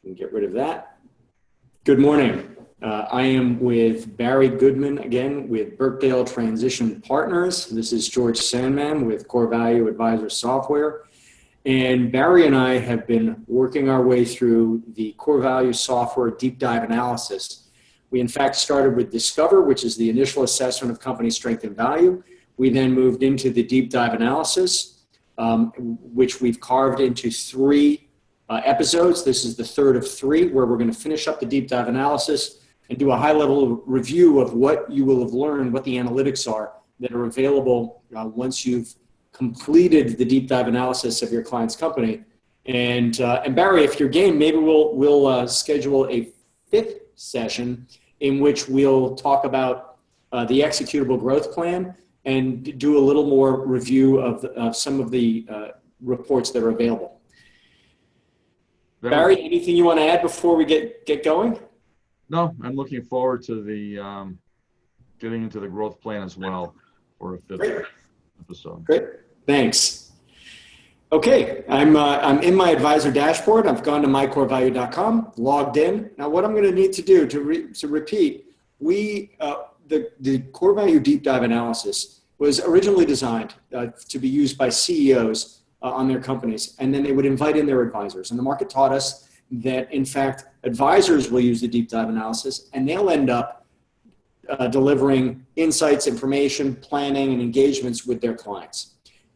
And get rid of that. Good morning. I am with Barry Goodman again with Birkdale Transition Partners. This is George Sandman with CoreValue Advisor Software. And Barry and I have been working our way through the CoreValue Software Deep-Dive Analysis. We in fact started with Discover, which is the initial assessment of company strength and value. We then moved into the Deep-Dive Analysis, which we've carved into three episodes. This is the third of three, where we're going to finish up the deep dive analysis and do a high-level review of what you will have learned, what the analytics are that are available once you've completed the deep dive analysis of your client's company. And Barry, if you're game, maybe we'll schedule a fifth session in which we'll talk about the executable growth plan and do a little more review of some of the reports that are available. Barry, anything you want to add before we get going? No, I'm looking forward to the getting into the growth plan as well for a fifth episode. Great, thanks. Okay, I'm in my advisor dashboard. I've gone to mycorevalue.com, logged in. Now, what I'm going to need to do to repeat, the CoreValue Deep Dive Analysis was originally designed to be used by CEOs on their companies, and then they would invite in their advisors. And the market taught us that, in fact, advisors will use the deep dive analysis, and they'll end up delivering insights, information, planning, and engagements with their clients.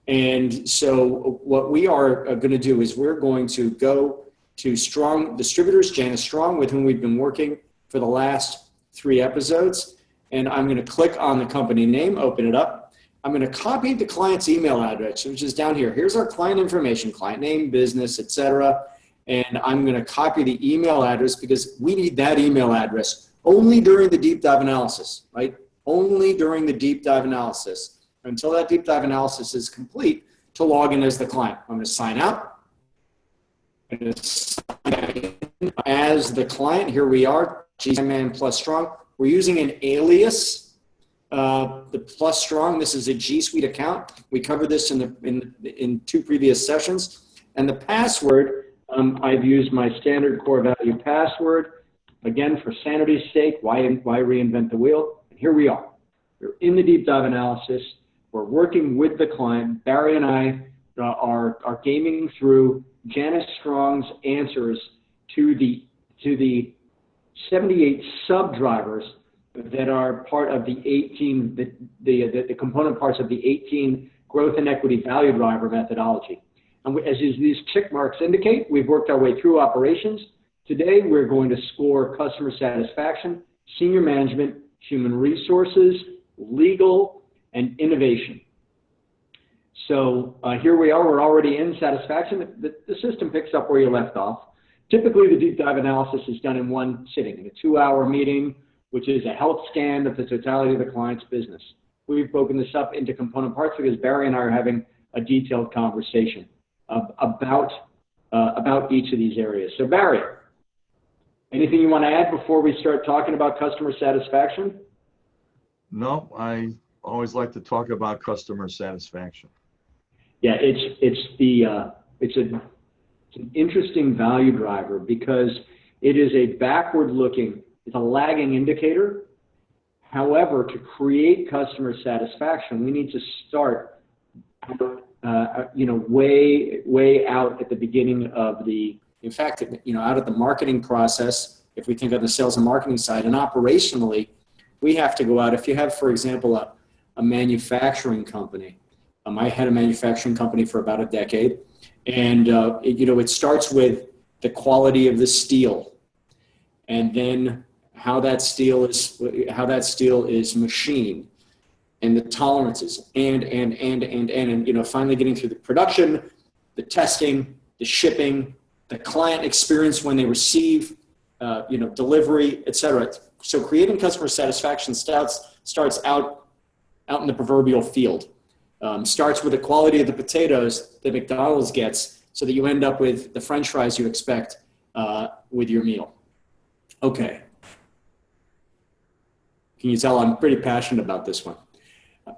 And so what we are going to do is we're going to go to Strong Distributors, Janice Strong, with whom we've been working for the last three episodes. And I'm going to click on the company name, open it up. I'm going to copy the client's email address, which is down here. Here's our client information, client name, business, etc. And I'm going to copy the email address because we need that email address only during the deep dive analysis, right? Only during the deep dive analysis. Until that deep dive analysis is complete, to log in as the client. I'm going to sign out. I'm going to sign in as the client. Here we are, G-Man plus Strong. We're using an alias. The plus Strong, this is a G Suite account. We covered this in two previous sessions. And the password, I've used my standard CoreValue password. Again, for sanity's sake, why reinvent the wheel? And here we are. We're in the deep dive analysis. We're working with the client. Barry and I are gaming through Janice Strong's answers to the 78 sub-drivers that are part of the 18, the component parts of the 18 growth and equity value driver methodology. And as these check marks indicate, we've worked our way through operations. Today, we're going to score customer satisfaction, senior management, human resources, legal, and innovation. So here we are, we're already in satisfaction. The system picks up where you left off. Typically, the deep dive analysis is done in one sitting, in a 2-hour meeting, which is a health scan of the totality of the client's business. We've broken this up into component parts because Barry and I are having a detailed conversation about each of these areas. So Barry, anything you want to add before we start talking about customer satisfaction? No, I always like to talk about customer satisfaction. Yeah, it's an interesting value driver because it is a backward-looking, it's a lagging indicator. However, to create customer satisfaction, we need to start, way out at the beginning of in fact, out of the marketing process. If we think of the sales and marketing side, and operationally, we have to go out. If you have, for example, a manufacturing company, I had a manufacturing company for about a decade, and it starts with the quality of the steel, and then how that steel is machined, and the tolerances, and finally getting through the production, the testing, the shipping, the client experience when they receive, delivery, etc. So creating customer satisfaction starts out in the proverbial field. Starts with the quality of the potatoes that McDonald's gets, so that you end up with the French fries you expect with your meal. Okay. Can you tell I'm pretty passionate about this one?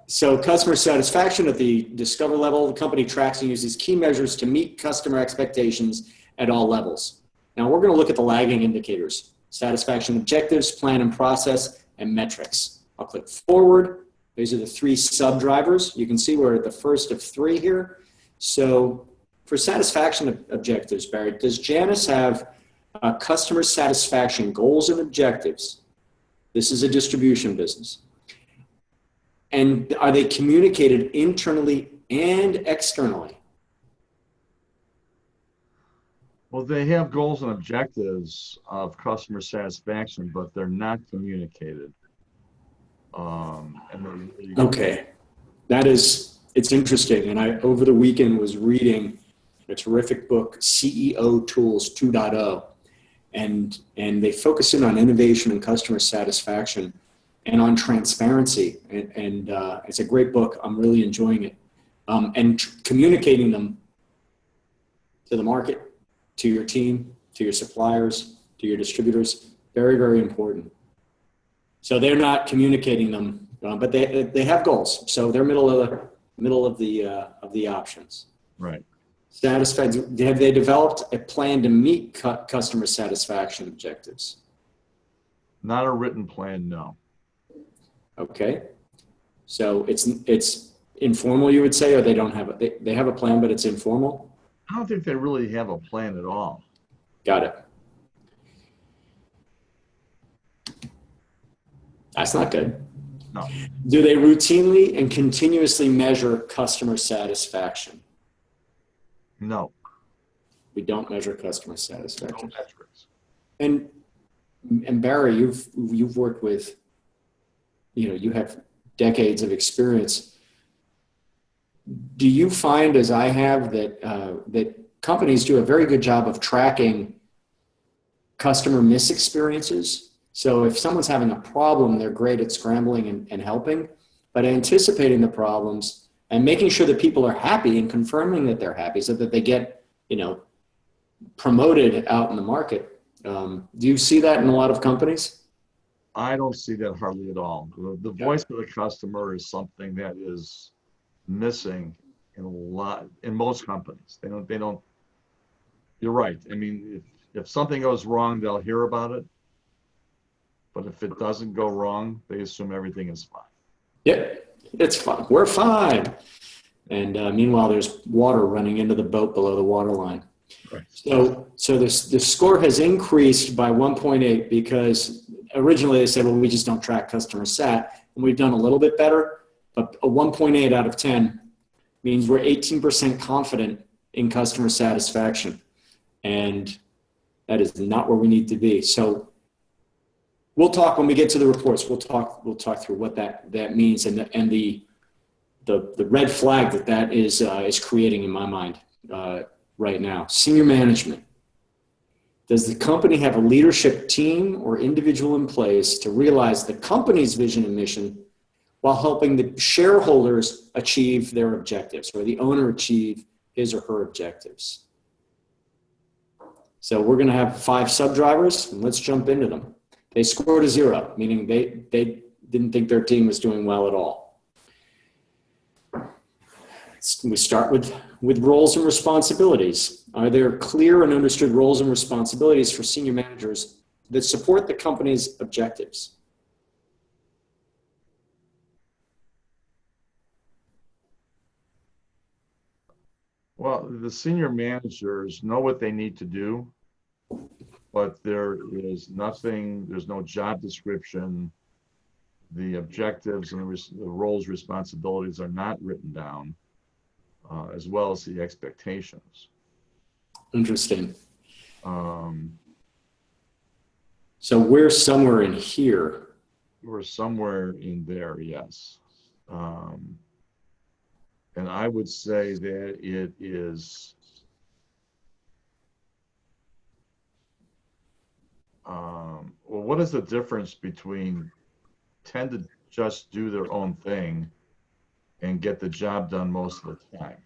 So customer satisfaction at the Discover level, the company tracks and uses key measures to meet customer expectations at all levels. Now we're going to look at the lagging indicators: satisfaction objectives, plan and process, and metrics. I'll click forward. These are the three sub-drivers. You can see we're at the first of three here. So for satisfaction objectives, Barry, does Janus have customer satisfaction goals and objectives? This is a distribution business. And are they communicated internally and externally? Well, they have goals and objectives of customer satisfaction, but they're not communicated. Okay, it's interesting. And I, over the weekend, was reading a terrific book, CEO Tools 2.0, and they focus in on innovation and customer satisfaction and on transparency. And it's a great book. I'm really enjoying it. And communicating them to the market, to your team, to your suppliers, to your distributors, very, very important. So they're not communicating them, but they have goals. So they're middle of the options. Right. Satisfied. Have they developed a plan to meet customer satisfaction objectives? Not a written plan, no. Okay. So it's informal, you would say, or they don't have they have a plan, but it's informal? I don't think they really have a plan at all. Got it. That's not good. No. Do they routinely and continuously measure customer satisfaction? No. We don't measure customer satisfaction. No metrics. And Barry, you've worked with, you have decades of experience. Do you find, as I have, that companies do a very good job of tracking customer misexperiences? So if someone's having a problem, they're great at scrambling and helping, but anticipating the problems and making sure that people are happy and confirming that they're happy so that they get, promoted out in the market. Do you see that in a lot of companies? I don't see that hardly at all. The voice of the customer is something that is missing in most companies. They don't, you're right. I mean, if something goes wrong, they'll hear about it. But if it doesn't go wrong, they assume everything is fine. Yeah, it's fine. We're fine. And meanwhile, there's water running into the boat below the waterline. Right. So the score has increased by 1.8 because originally they said, well, we just don't track customer sat, and we've done a little bit better. But a 1.8 out of 10 means we're 18% confident in customer satisfaction, and that is not where we need to be. So we'll talk when we get to the reports. We'll talk through what that means and the red flag that is creating in my mind right now. Senior management. Does the company have a leadership team or individual in place to realize the company's vision and mission while helping the shareholders achieve their objectives, or the owner achieve his or her objectives? So we're going to have 5 sub-drivers, and let's jump into them. They scored a 0, meaning they didn't think their team was doing well at all. We start with roles and responsibilities. Are there clear and understood roles and responsibilities for senior managers that support the company's objectives? Well, the senior managers know what they need to do, but there is nothing, there's no job description. The objectives and the roles, responsibilities are not written down, as well as the expectations. Interesting. So we're somewhere in here. We're somewhere in there, yes. And I would say that it is, well, what is the difference between tend to just do their own thing and get the job done most of the time?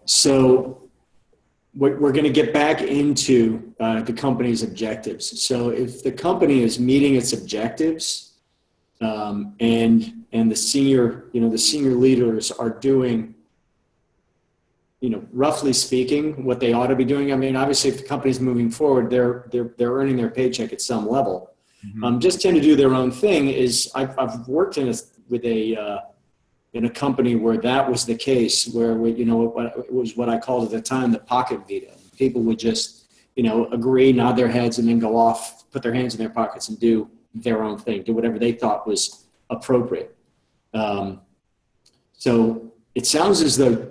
So we're going to get back into the company's objectives. So if the company is meeting its objectives, and the senior leaders are doing roughly speaking, what they ought to be doing. I mean, obviously, if the company's moving forward, they're earning their paycheck at some level. Mhm. Just tend to do their own thing. I've worked in a company where that was the case, where it was what I called at the time the pocket veto. People would just agree, nod their heads, and then go off, put their hands in their pockets, and do their own thing, do whatever they thought was appropriate. So it sounds as though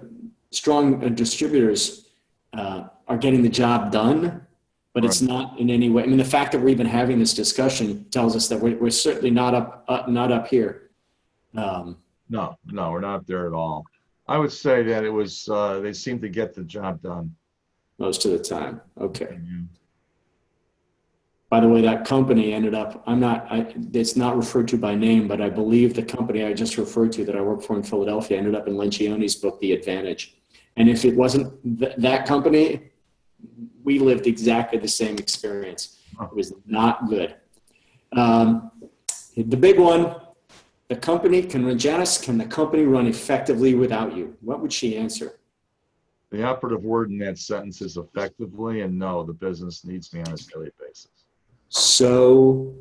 strong distributors are getting the job done, but it's not in any way. I mean, the fact that we're even having this discussion tells us that we're certainly not up here. No, we're not there at all. I would say that it was, they seemed to get the job done. Most of the time. Okay. Mhm. By the way, that company ended up, it's not referred to by name, but I believe the company I just referred to that I work for in Philadelphia ended up in Lencioni's book, The Advantage. And if it wasn't that company, we lived exactly the same experience. It was not good. The big one, Janice, can the company run effectively without you? What would she answer? The operative word in that sentence is effectively, and no, the business needs me on a daily basis. So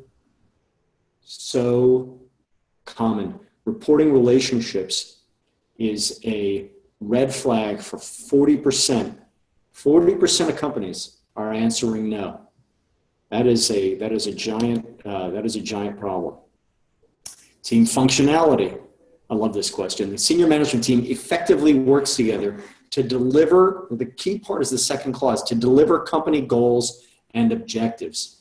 common. Reporting relationships is a red flag for 40%. 40% of companies are answering no. That is a giant problem. Team functionality. I love this question. The senior management team effectively works together to deliver, the key part is the second clause, to deliver company goals and objectives.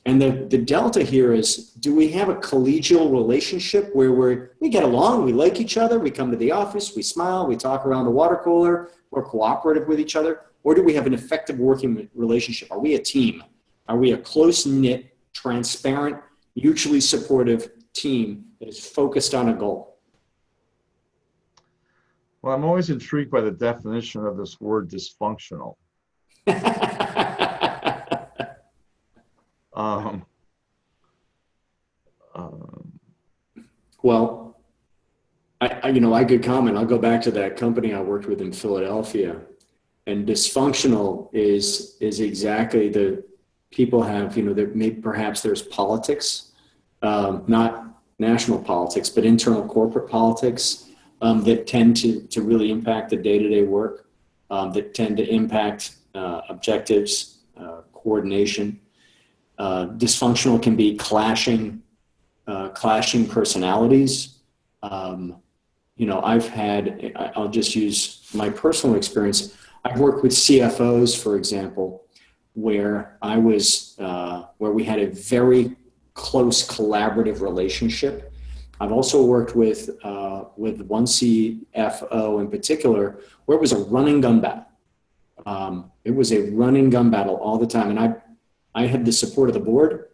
And the delta here is, do we have a collegial relationship where we get along, we like each other, we come to the office, we smile, we talk around the water cooler, we're cooperative with each other? Or do we have an effective working relationship? Are we a team? Are we a close-knit, transparent, mutually supportive team that is focused on a goal? Well, I'm always intrigued by the definition of this word dysfunctional. Well, I could comment. I'll go back to that company I worked with in Philadelphia, and dysfunctional is exactly the people have, perhaps there's politics, not national politics, but internal corporate politics that tend to really impact the day-to-day work, that tend to impact objectives, coordination. Dysfunctional can be clashing personalities. I'll just use my personal experience. I've worked with CFOs, for example, where we had a very close collaborative relationship. I've also worked with one CFO in particular where it was a running gun battle. It was a running gun battle all the time. And I had the support of the board.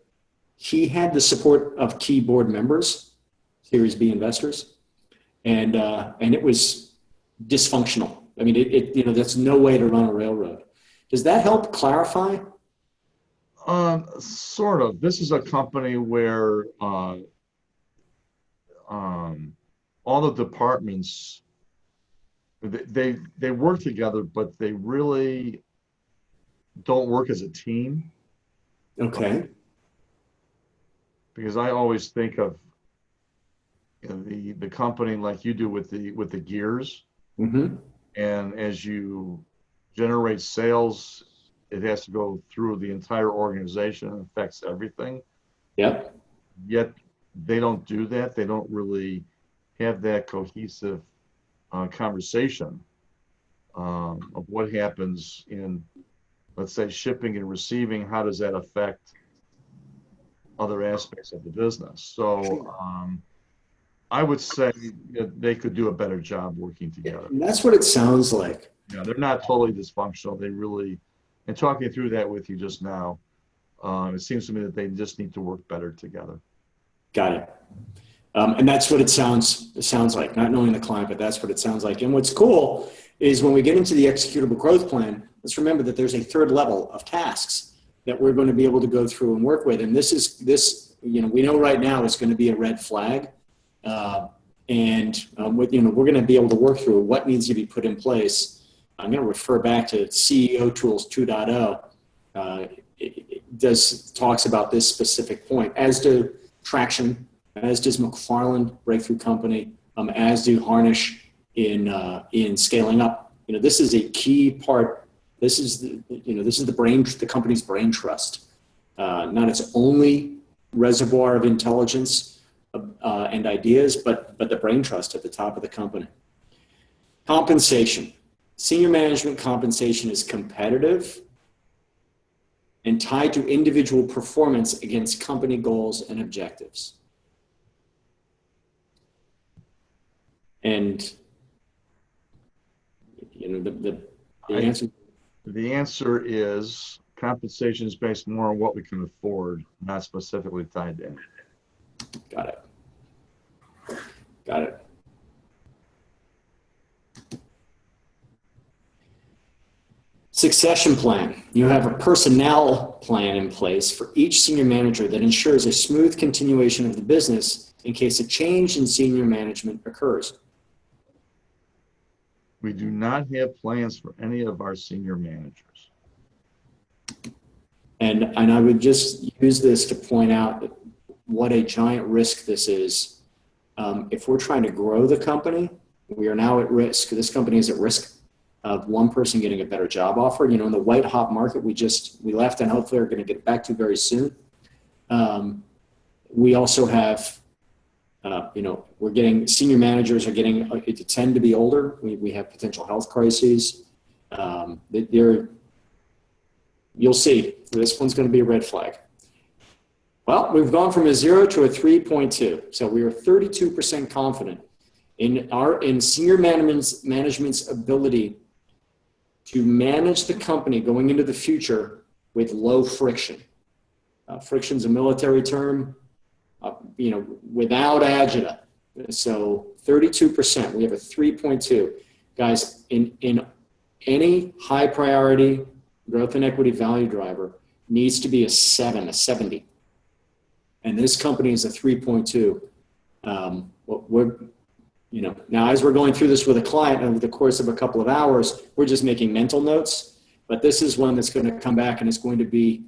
He had the support of key board members, Series B investors. And it was dysfunctional. I mean, that's no way to run a railroad. Does that help clarify? Sort of. This is a company where all the departments, they work together, but they really don't work as a team. Okay. Because I always think of the company like you do with the gears. Mm-hmm. And as you generate sales, it has to go through the entire organization and affects everything. Yep. Yet they don't do that. They don't really have that cohesive conversation of what happens in, let's say, shipping and receiving. How does that affect other aspects of the business? So I would say that they could do a better job working together. And that's what it sounds like. Yeah, they're not totally dysfunctional. They really, and talking through that with you just now, it seems to me that they just need to work better together. Got it. And that's what it sounds like, not knowing the client, but that's what it sounds like. And what's cool is when we get into the executable growth plan, let's remember that there's a third level of tasks that we're going to be able to go through and work with. And we know right now is going to be a red flag. We're going to be able to work through what needs to be put in place I'm going to refer back to CEO Tools 2.0. It talks about this specific point, as do Traction, as does McFarland, Breakthrough Company, as do Harnish in scaling up. This is a key part. This is the company's brain trust, not its only reservoir of intelligence and ideas, but the brain trust at the top of the company. Compensation. Senior management compensation is competitive and tied to individual performance against company goals and objectives. And the answer. The answer is compensation is based more on what we can afford, not specifically tied to anything. Got it. Succession plan. You have a personnel plan in place for each senior manager that ensures a smooth continuation of the business in case a change in senior management occurs. We do not have plans for any of our senior managers. And I would just use this to point out what a giant risk this is. If we're trying to grow the company, we are now at risk. This company is at risk of one person getting a better job offer. In the white hot market we left and hopefully are going to get back to very soon. We also have, we're getting, senior managers are getting, tend to be older. We have potential health crises. You'll see, this one's going to be a red flag. Well, we've gone from a 0 to a 3.2. So we are 32% confident in senior management's ability to manage the company going into the future with low friction. Friction's a military term, without agita. So 32%, we have a 3.2. Guys, in any high priority growth and equity value driver needs to be a 70. And this company is a 3.2. Now as we're going through this with a client over the course of a couple of hours, we're just making mental notes, but this is one that's going to come back and it's going to be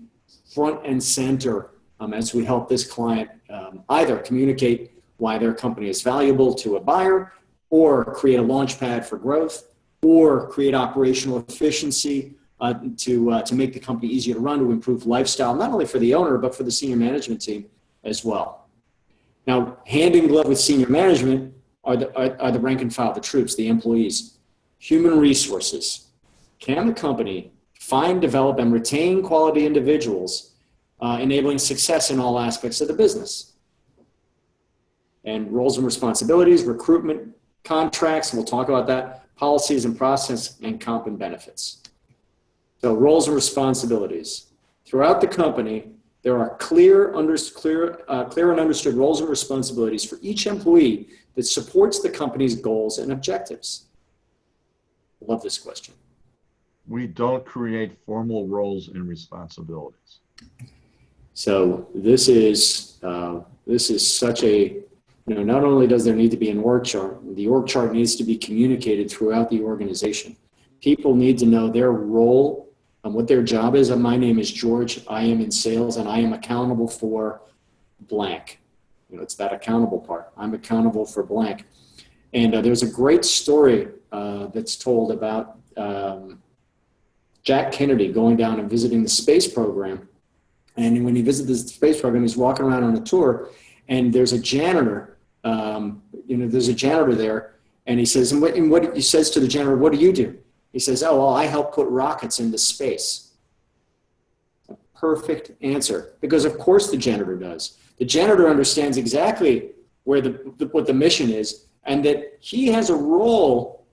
front and center as we help this client either communicate why their company is valuable to a buyer, or create a launch pad for growth, or create operational efficiency to make the company easier to run, to improve lifestyle, not only for the owner, but for the senior management team as well. Now, hand in glove with senior management are the rank and file, the troops, the employees. Human resources. Can the company find, develop, and retain quality individuals, enabling success in all aspects of the business? And roles and responsibilities, recruitment, contracts, and we'll talk about that, policies and process, and comp and benefits. So roles and responsibilities. Throughout the company, there are clear and understood roles and responsibilities for each employee that supports the company's goals and objectives. Love this question. We don't create formal roles and responsibilities. So this is such a, not only does there need to be an org chart, the org chart needs to be communicated throughout the organization. People need to know their role and what their job is. And my name is George. I am in sales and I am accountable for blank. It's that accountable part. I'm accountable for blank. And there's a great story that's told about Jack Kennedy going down and visiting the space program. And when he visited the space program, he's walking around on a tour, and there's a janitor. There's a janitor there, and he says, what he says to the janitor, "What do you do?" He says, "Oh, well, I help put rockets into space." A perfect answer, because of course the janitor does. The janitor understands exactly where what the mission is, and that he has a role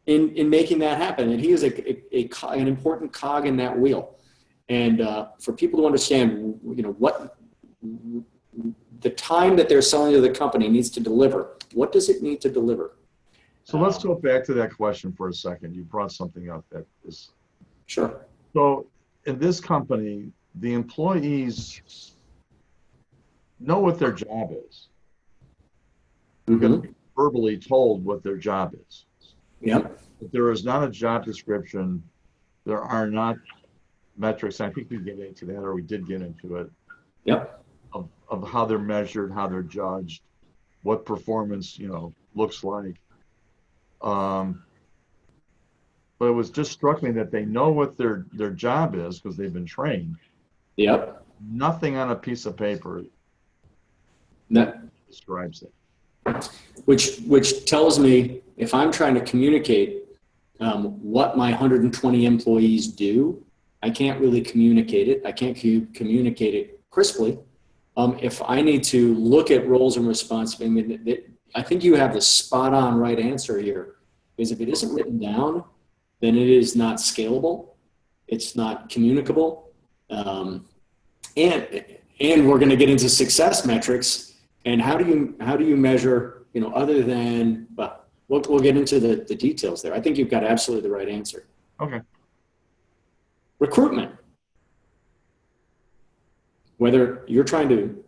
in making that happen, and he is an important cog in that wheel. And for people to understand, what the time that they're selling to the company needs to deliver, what does it need to deliver? So let's go back to that question for a second. You brought something up that is. Sure. So in this company, the employees know what their job is. They're going to be verbally told what their job is. Yep. If there is not a job description, there are not metrics. I think we get into that, or we did get into it, Yep. of how they're measured, how they're judged, what performance, looks like. But it was just struck me that they know what their job is because they've been trained. Yep. Nothing on a piece of paper That, describes it. which tells me if I'm trying to communicate what my 120 employees do, I can't really communicate it. I can't communicate it crisply. If I need to look at roles and responsibilities, I think you have the spot on right answer here. Because if it isn't written down, then it is not scalable. It's not communicable. And we're going to get into success metrics. And how do you measure, other than, well, we'll get into the details there. I think you've got absolutely the right answer. Okay. Recruitment. Whether you're trying to,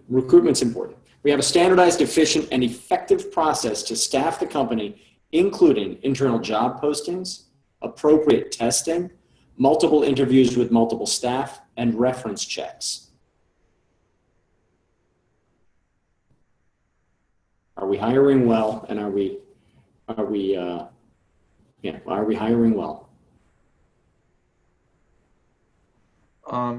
recruitment's important. We have a standardized, efficient, and effective process to staff the company, including internal job postings, appropriate testing, multiple interviews with multiple staff, and reference checks. Are we hiring well, and are we hiring well?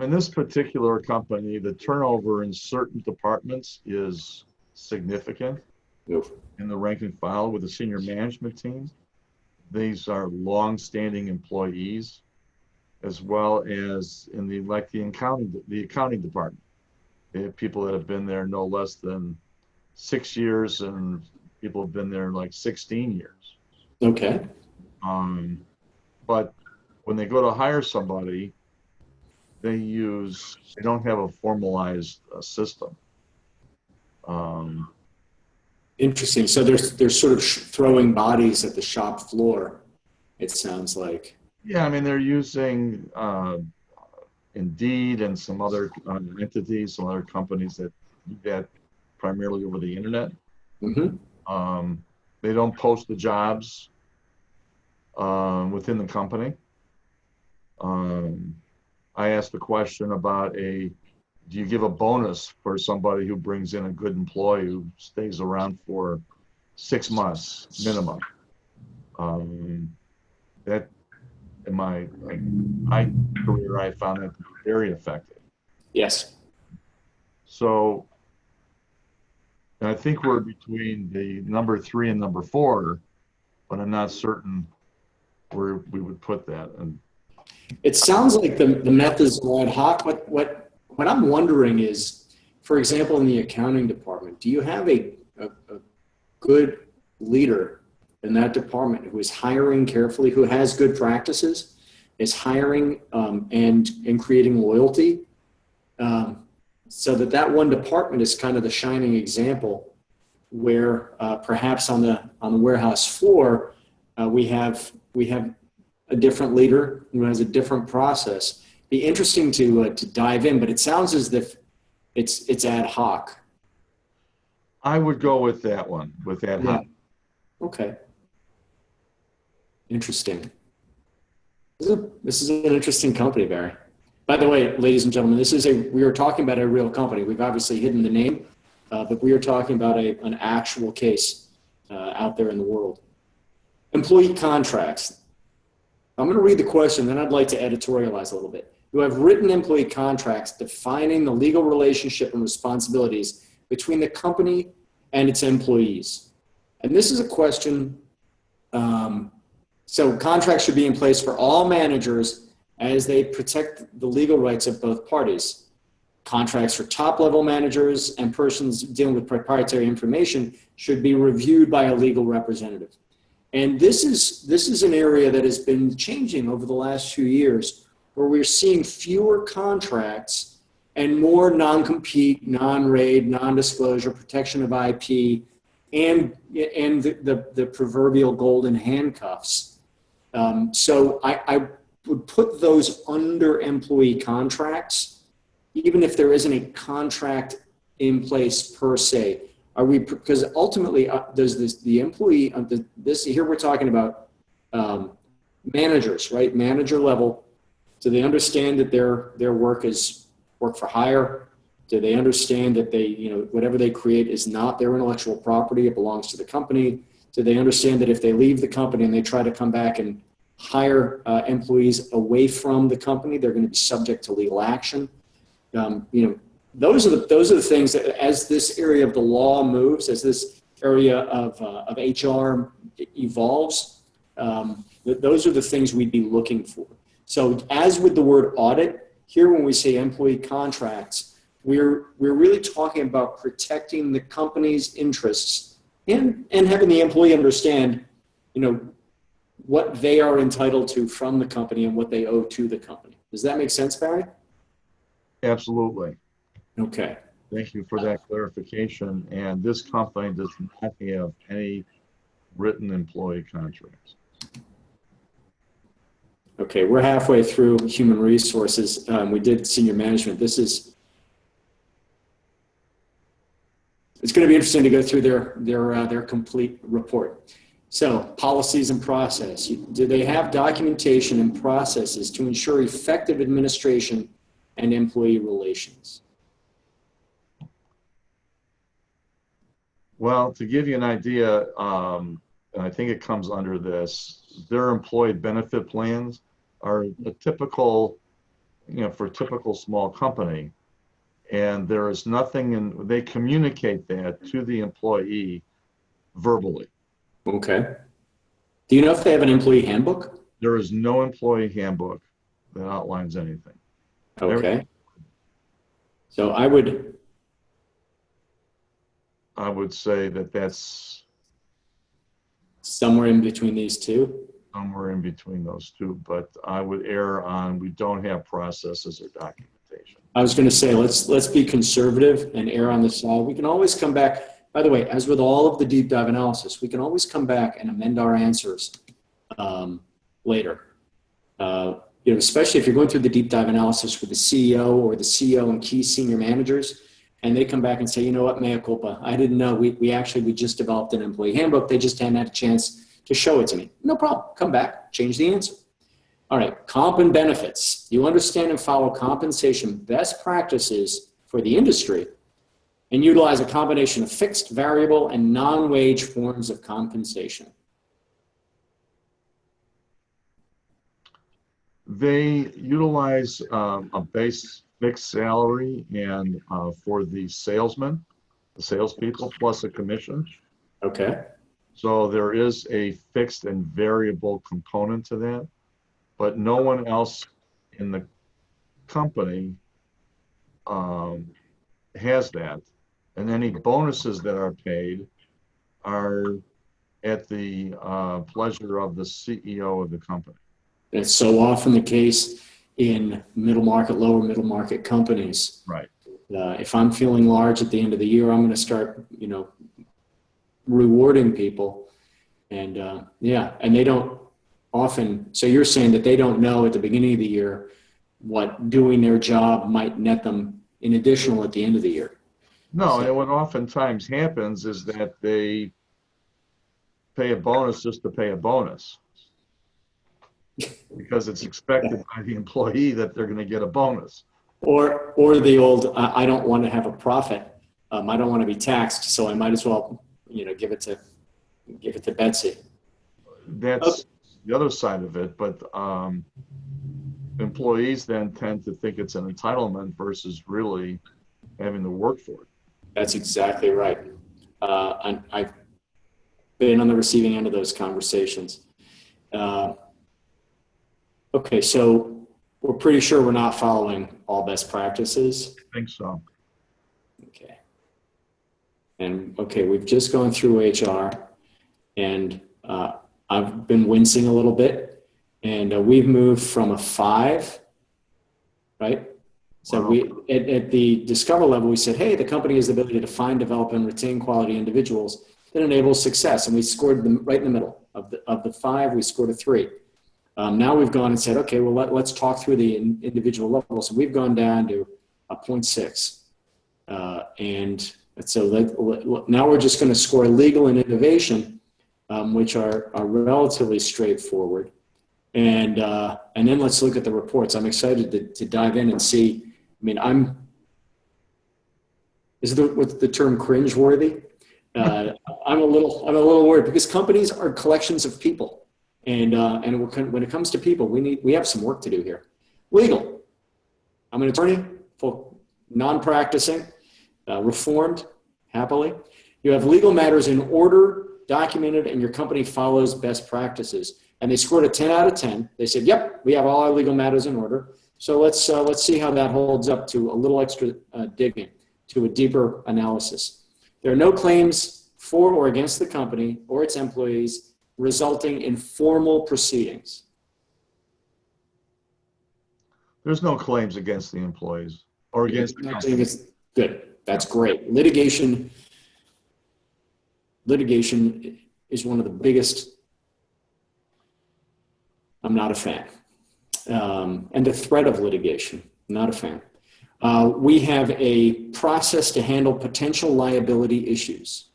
In this particular company, the turnover in certain departments is significant. Oof. In the rank and file with the senior management team. These are long-standing employees, as well as in the accounting department. They have people that have been there no less than 6 years, and people have been there like 16 years. Okay. But when they go to hire somebody, they don't have a formalized system. Interesting. So they're sort of throwing bodies at the shop floor, it sounds like. Yeah, I mean, they're using Indeed and some other entities, some other companies that do that primarily over the internet. Mm-hmm. They don't post the jobs within the company. I asked a question about do you give a bonus for somebody who brings in a good employee who stays around for 6 months minimum? That in my career, I found that to be very effective. Yes. So I think we're between the number 3 and number 4, but I'm not certain where we would put that. And It sounds like the methods are ad hoc. What I'm wondering is, for example, in the accounting department, do you have a good leader in that department who is hiring carefully, who has good practices, is hiring and creating loyalty, so that one department is kind of the shining example where perhaps on the warehouse floor we have a different leader who has a different process. Be interesting to dive in, but it sounds as if it's ad hoc. I would go with that one, with ad hoc. Okay. Interesting. This is an interesting company, Barry. By the way, ladies and gentlemen, we are talking about a real company. We've obviously hidden the name, but we are talking about an actual case out there in the world. Employee contracts. I'm going to read the question, then I'd like to editorialize a little bit. You have written employee contracts defining the legal relationship and responsibilities between the company and its employees. And this is a question, so contracts should be in place for all managers as they protect the legal rights of both parties. Contracts for top-level managers and persons dealing with proprietary information should be reviewed by a legal representative. And this is an area that has been changing over the last few years, where we're seeing fewer contracts and more non-compete, non-raid, non-disclosure, protection of IP, and the proverbial golden handcuffs. So I would put those under employee contracts, even if there isn't a contract in place per se. Are we, because ultimately does the employee, this here we're talking about managers, right? Manager level. Do they understand that their work is work for hire? Do they understand that they, whatever they create is not their intellectual property, it belongs to the company? Do they understand that if they leave the company and they try to come back and hire employees away from the company, they're going to be subject to legal action? Those are the things that, as this area of the law moves, as this area of HR evolves, those are the things we'd be looking for. So as with the word audit, here when we say employee contracts, we're really talking about protecting the company's interests and having the employee understand, what they are entitled to from the company and what they owe to the company. Does that make sense, Barry? Absolutely. Okay. Thank you for that clarification. And this company does not have any written employee contracts. Okay, we're halfway through human resources. We did senior management. It's going to be interesting to go through their complete report. So, policies and process. Do they have documentation and processes to ensure effective administration and employee relations? Well, to give you an idea, and I think it comes under this, their employee benefit plans are a typical, for a typical small company. And there is nothing they communicate that to the employee verbally. Okay. Do you know if they have an employee handbook? There is no employee handbook that outlines anything. Okay. So I would say that that's somewhere in between these two. Somewhere in between those two, but I would err on we don't have processes or documentation. I was going to say, let's be conservative and err on the side. We can always come back. By the way, as with all of the deep dive analysis, we can always come back and amend our answers later. Especially if you're going through the deep dive analysis with the CEO or the CEO and key senior managers, and they come back and say, you know what, mea culpa, I didn't know. We just developed an employee handbook. They just hadn't had a chance to show it to me. No problem. Come back, change the answer. All right, comp and benefits. You understand and follow compensation best practices for the industry and utilize a combination of fixed, variable, and non-wage forms of compensation. They utilize a base fixed salary and for the salesmen, the salespeople, plus a commission. Okay. So there is a fixed and variable component to that, but no one else in the company has that. And any bonuses that are paid are at the pleasure of the CEO of the company. It's so often the case in middle market, lower middle market companies. Right. If I'm feeling large at the end of the year, I'm going to start, rewarding people. And and they don't often, so you're saying that they don't know at the beginning of the year what doing their job might net them in additional at the end of the year. No, and what oftentimes happens is that they pay a bonus just to pay a bonus because it's expected by the employee that they're going to get a bonus. Or the old, I don't want to have a profit. I don't want to be taxed, so I might as well, give it to Betsy. That's the other side of it, but employees then tend to think it's an entitlement versus really having to work for it. That's exactly right. I've been on the receiving end of those conversations. Okay, so we're pretty sure we're not following all best practices. I think so. Okay. And okay, we've just gone through HR, and I've been wincing a little bit, and we've moved from a 5, right? So Wow. we at the Discover level, we said, hey, the company has the ability to find, develop, and retain quality individuals that enables success, and we scored them right in the middle of the 5. We scored a 3. Now we've gone and said, okay, well let's talk through the individual levels. So we've gone down to a 0.6, and So now we're just going to score legal and innovation, which are relatively straightforward. And then let's look at the reports. I'm excited to dive in and see. I mean, what's the term cringeworthy? I'm a little worried because companies are collections of people, and when it comes to people, we have some work to do here. Legal. I'm an attorney, non-practicing, reformed, happily. You have legal matters in order, documented, and your company follows best practices. And they scored a 10 out of 10. They said, yep, we have all our legal matters in order. So let's see how that holds up to a little extra digging, to a deeper analysis. There are no claims for or against the company or its employees resulting in formal proceedings. There's no claims against the employees or against the company. Good. That's great. Litigation is one of the biggest. I'm not a fan. And the threat of litigation, not a fan. We have a process to handle potential liability issues.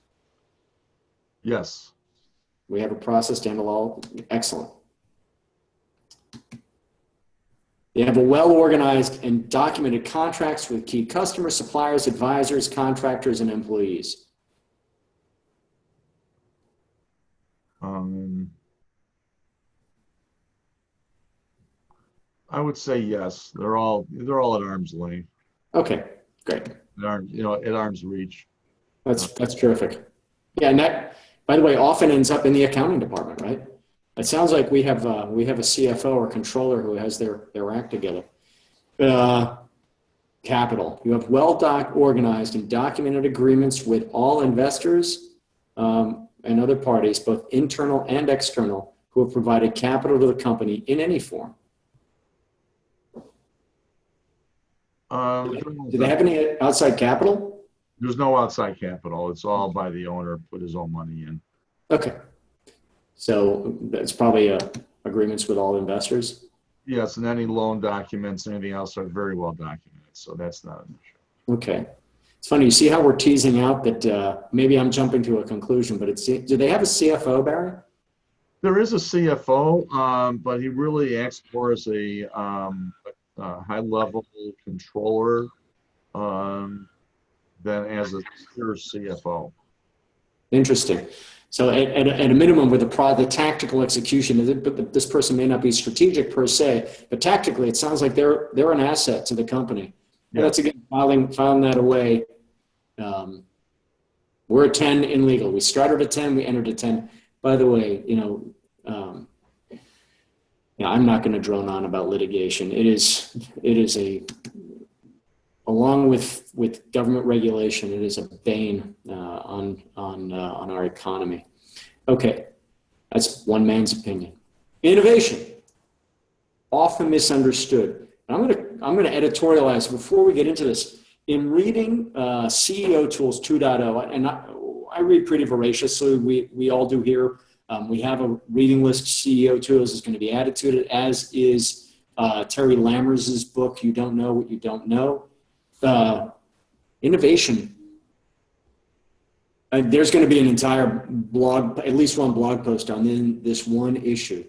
Yes. We have a process to handle all. Excellent. They have a well-organized and documented contracts with key customers, suppliers, advisors, contractors, and employees. I would say yes. They're all at arm's length. Okay, great. At arm's reach. That's terrific. Yeah, and that, by the way, often ends up in the accounting department, right? It sounds like we have a CFO or controller who has their act together. Capital. You have organized and documented agreements with all investors and other parties, both internal and external, who have provided capital to the company in any form. Do they have any outside capital? There's no outside capital. It's all by the owner, put his own money in. Okay. So that's probably agreements with all investors? Yes, and any loan documents, anything else are very well documented. So that's not an issue. Okay. It's funny. You see how we're teasing out that maybe I'm jumping to a conclusion, but do they have a CFO, Barry? There is a CFO, but he really acts more as a high-level controller than as a pure CFO. Interesting. So at a minimum, with the tactical execution, this person may not be strategic per se, but tactically, it sounds like they're an asset to the company. Yeah. That's again filing that away. We're a 10 in legal. We started at 10. We entered at 10. By the way, I'm not going to drone on about litigation. It is along with government regulation, it is a bane on our economy. Okay, that's one man's opinion. Innovation, often misunderstood. I'm going to editorialize before we get into this. In reading CEO Tools 2.0, and I read pretty voraciously. We all do here. We have a reading list. CEO Tools is going to be added to it, as is Terry Lammers' book, You Don't Know What You Don't Know. Innovation. There's going to be an entire blog, at least one blog post on this one issue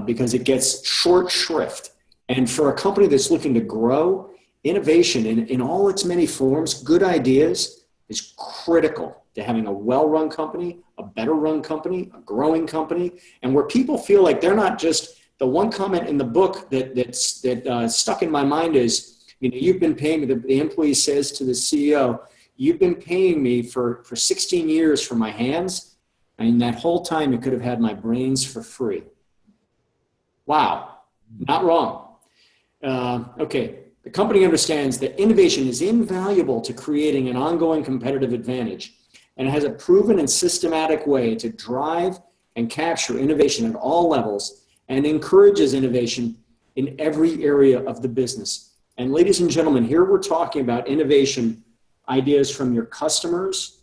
because it gets short shrift. And for a company that's looking to grow, innovation in all its many forms, good ideas, is critical to having a well-run company, a better-run company, a growing company, and where people feel like they're not just the one comment in the book that stuck in my mind is, you've been paying me, the employee says to the CEO, you've been paying me for 16 years for my hands, and that whole time you could have had my brains for free. Wow, not wrong. Okay, the company understands that innovation is invaluable to creating an ongoing competitive advantage, and has a proven and systematic way to drive and capture innovation at all levels and encourages innovation in every area of the business. And ladies and gentlemen, here we're talking about innovation ideas from your customers,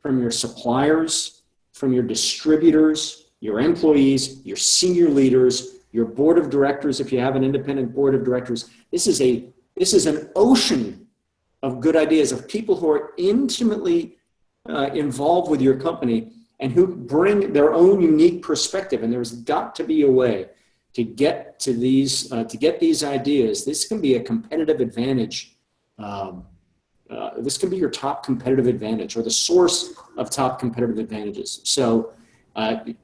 from your suppliers, from your distributors, your employees, your senior leaders, your board of directors, if you have an independent board of directors. This is an ocean of good ideas, of people who are intimately involved with your company and who bring their own unique perspective. And there's got to be a way to get to these ideas. This can be a competitive advantage. This can be your top competitive advantage or the source of top competitive advantages. So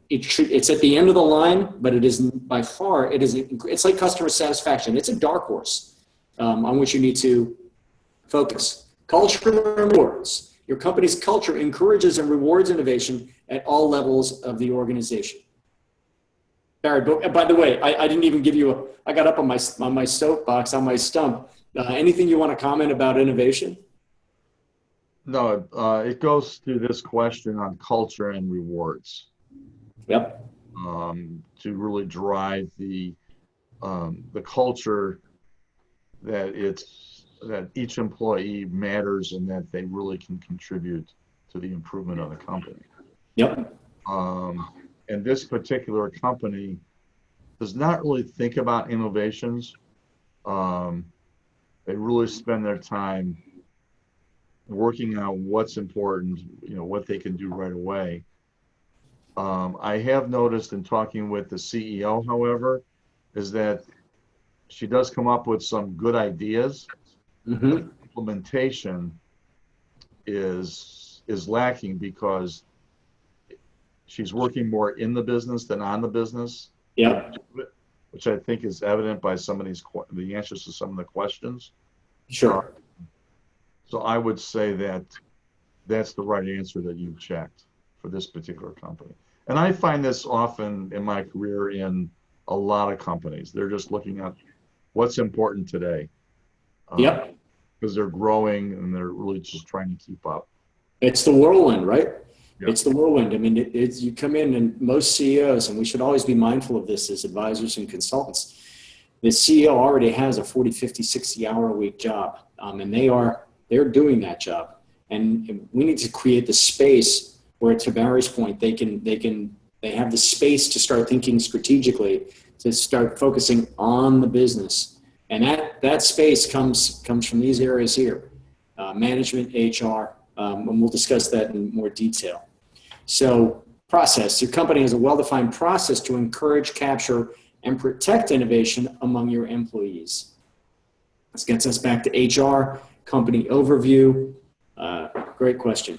it's at the end of the line, but it is by far, it's like customer satisfaction. It's a dark horse on which you need to focus. Culture and rewards. Your company's culture encourages and rewards innovation at all levels of the organization. Barry, by the way, I didn't even give you I got up on my soapbox, on my stump. Anything you want to comment about innovation? No, it goes to this question on culture and rewards. Yep. To really drive the culture that each employee matters and that they really can contribute to the improvement of the company. Yep. And this particular company does not really think about innovations. They really spend their time working on what's important, what they can do right away. I have noticed in talking with the CEO, however, is that she does come up with some good ideas. Mm-hmm. Implementation is lacking because she's working more in the business than on the business. Yeah. Which I think is evident by some of the answers to some of the questions. Sure. So I would say that that's the right answer that you've checked for this particular company. And I find this often in my career in a lot of companies. They're just looking at what's important today. Yep. Because they're growing and they're really just trying to keep up. It's the whirlwind, right? Yep. It's the whirlwind. I mean, you come in and most CEOs, and we should always be mindful of this as advisors and consultants, the CEO already has a 40, 50, 60 hour a week job. And they're doing that job. And we need to create the space where, to Barry's point, they have the space to start thinking strategically, to start focusing on the business. And that space comes from these areas here, management, HR, and we'll discuss that in more detail. So process, your company has a well-defined process to encourage, capture, and protect innovation among your employees. This gets us back to HR, company overview. Great question.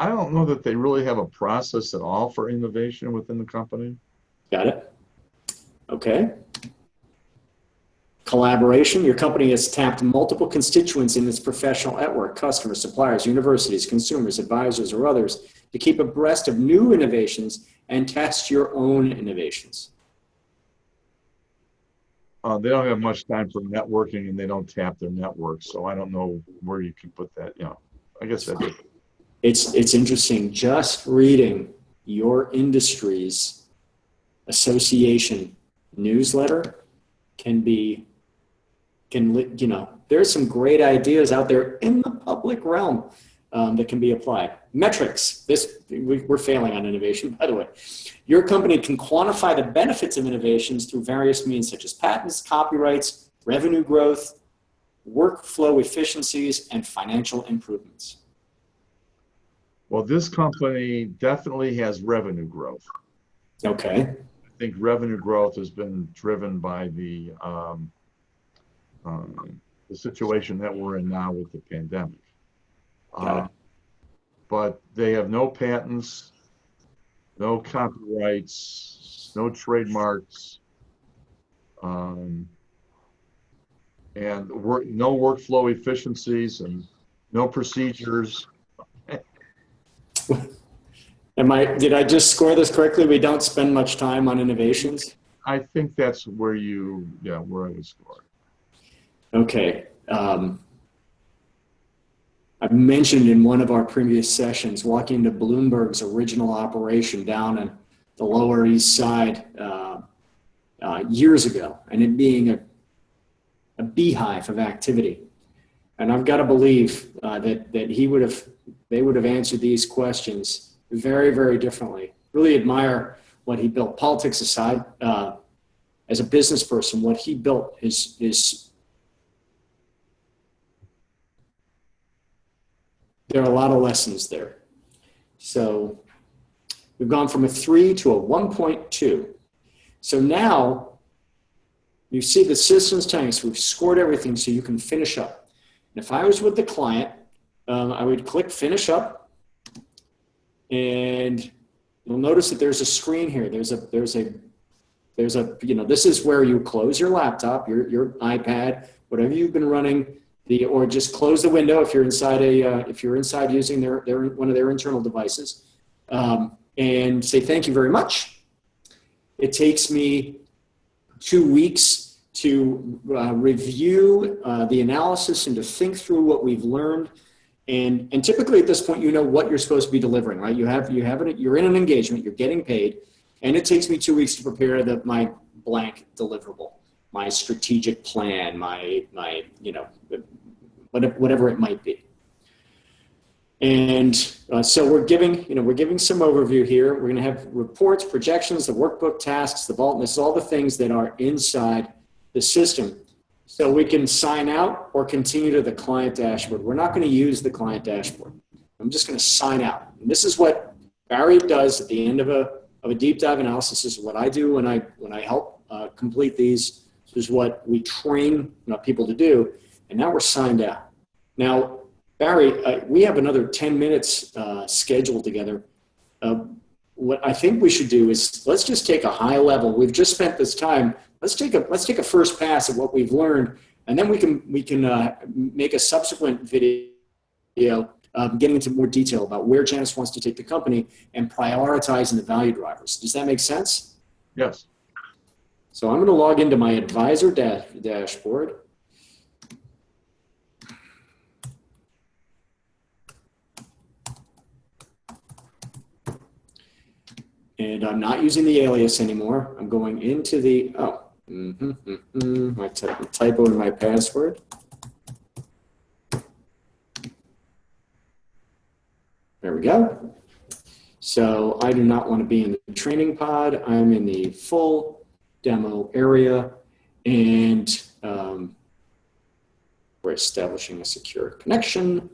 I don't know that they really have a process at all for innovation within the company. Got it? Okay. Collaboration. Your company has tapped multiple constituents in its professional network, customers, suppliers, universities, consumers, advisors, or others, to keep abreast of new innovations and test your own innovations. They don't have much time for networking and they don't tap their network. So I don't know where you can put that. I guess that's it. It's interesting. Just reading your industry's association newsletter there's some great ideas out there in the public realm that can be applied. Metrics. We're failing on innovation, by the way. Your company can quantify the benefits of innovations through various means such as patents, copyrights, revenue growth, workflow efficiencies, and financial improvements. Well, this company definitely has revenue growth. Okay. I think revenue growth has been driven by the situation that we're in now with the pandemic. But they have no patents, no copyrights, no trademarks, and no workflow efficiencies and no procedures. Did I just score this correctly? We don't spend much time on innovations? I think that's where where I would score. Okay. I've mentioned in one of our previous sessions, walking into Bloomberg's original operation down in the Lower East Side years ago, and it being a beehive of activity. And I've got to believe that they would have answered these questions very, very differently. Really admire what he built. Politics aside, as a business person, what he built is there are a lot of lessons there. So we've gone from a 3 to a 1.2. So now you see the system's telling us we've scored everything so you can finish up. And if I was with the client, I would click finish up, and you'll notice that there's a screen here. There's a, this is where you close your laptop, your iPad, whatever you've been running, or just close the window if you're inside using one of their internal devices, and say thank you very much. It takes me 2 weeks to review the analysis and to think through what we've learned. And typically at this point, you know what you're supposed to be delivering, right? You're in an engagement, you're getting paid, and it takes me 2 weeks to prepare my blank deliverable, my strategic plan, my whatever it might be. And so we're giving some overview here. We're going to have reports, projections, the workbook, tasks, the vault, and this is all the things that are inside the system. So we can sign out or continue to the client dashboard. We're not going to use the client dashboard. I'm just going to sign out. And this is what Barry does at the end of a deep dive analysis. This is what I do when I help complete these. This is what we train people to do. And now we're signed out. Now, Barry, we have another 10 minutes scheduled together. What I think we should do is let's just take a high level. We've just spent this time. Let's take a first pass at what we've learned, and then we can make a subsequent video getting into more detail about where Janus wants to take the company and prioritizing the value drivers. Does that make sense? Yes. So I'm going to log into my advisor dashboard. And I'm not using the alias anymore. I'm going into the, my typo in my password. There we go. So I do not want to be in the training pod. I'm in the full demo area, and we're establishing a secure connection.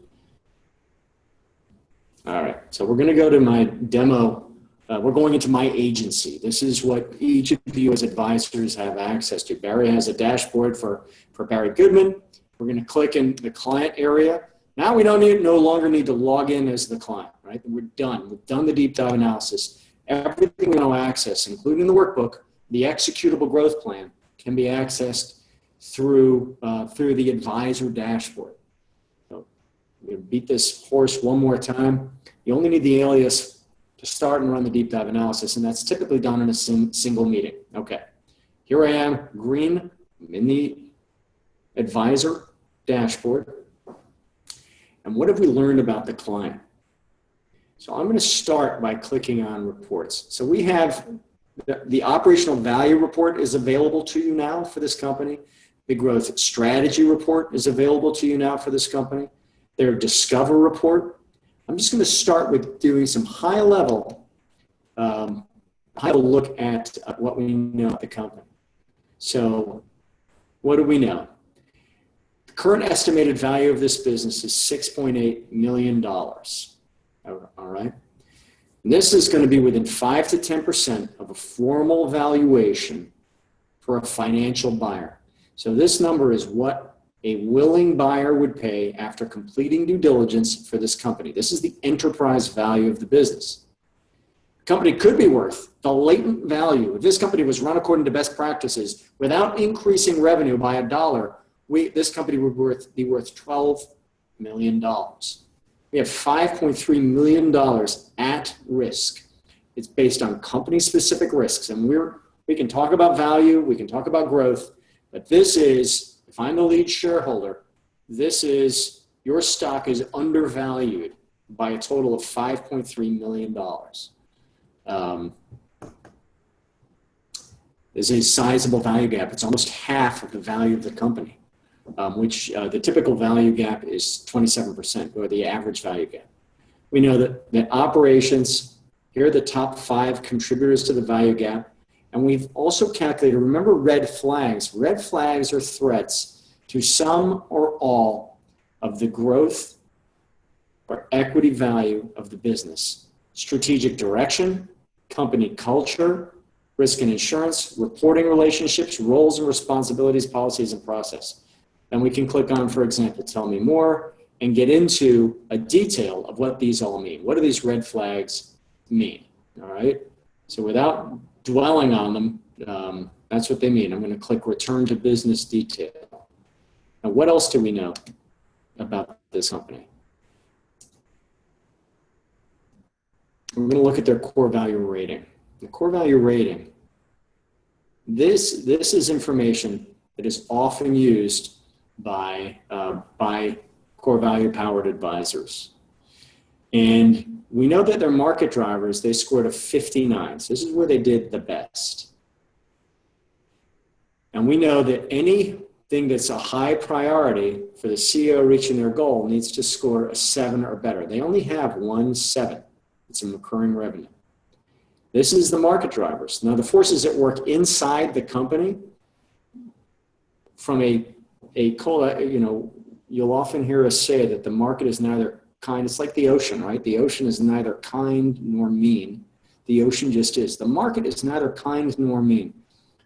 All right, so we're going to go to my demo. We're going into my agency. This is what each of you as advisors have access to. Barry has a dashboard for Barry Goodman. We're going to click in the client area. Now we no longer need to log in as the client, right? We're done. We've done the deep dive analysis. Everything we want to access, including the workbook, the executable growth plan, can be accessed through the advisor dashboard. So we're going to beat this horse one more time. You only need the alias to start and run the deep dive analysis, and that's typically done in a single meeting. Okay, here I am, green, I'm in the advisor dashboard. And what have we learned about the client? So I'm going to start by clicking on reports. So we have the operational value report is available to you now for this company. The growth strategy report is available to you now for this company. Their discover report. I'm just going to start with doing some high-level look at what we know about the company. So what do we know? The current estimated value of this business is $6.8 million. All right. And this is going to be within 5 to 10% of a formal valuation for a financial buyer. So this number is what a willing buyer would pay after completing due diligence for this company. This is the enterprise value of the business. The company could be worth the latent value. If this company was run according to best practices without increasing revenue by $1, this company would be worth $12 million. We have $5.3 million at risk. It's based on company-specific risks, and we can talk about value, we can talk about growth, but this is, if I'm the lead shareholder, this is, your stock is undervalued by a total of $5.3 million. There's a sizable value gap. It's almost half of the value of the company, which the typical value gap is 27%, or the average value gap. We know that operations, here are the top 5 contributors to the value gap. And we've also calculated, remember red flags. Red flags are threats to some or all of the growth or equity value of the business, strategic direction, company culture, risk and insurance, reporting relationships, roles and responsibilities, policies, and process. Then we can click on, for example, tell me more, and get into a detail of what these all mean. What do these red flags mean? All right. So without dwelling on them, that's what they mean. I'm going to click return to business detail. Now, what else do we know about this company? We're going to look at their core value rating. The core value rating, this is information that is often used by core value powered advisors. And we know that their market drivers, they scored a 59. So this is where they did the best. And we know that anything that's a high priority for the CEO reaching their goal needs to score a 7 or better. They only have 1 7. It's in recurring revenue. This is the market drivers. Now, the forces at work inside the company, from you'll often hear us say that the market is neither kind. It's like the ocean, right? The ocean is neither kind nor mean. The ocean just is. The market is neither kind nor mean.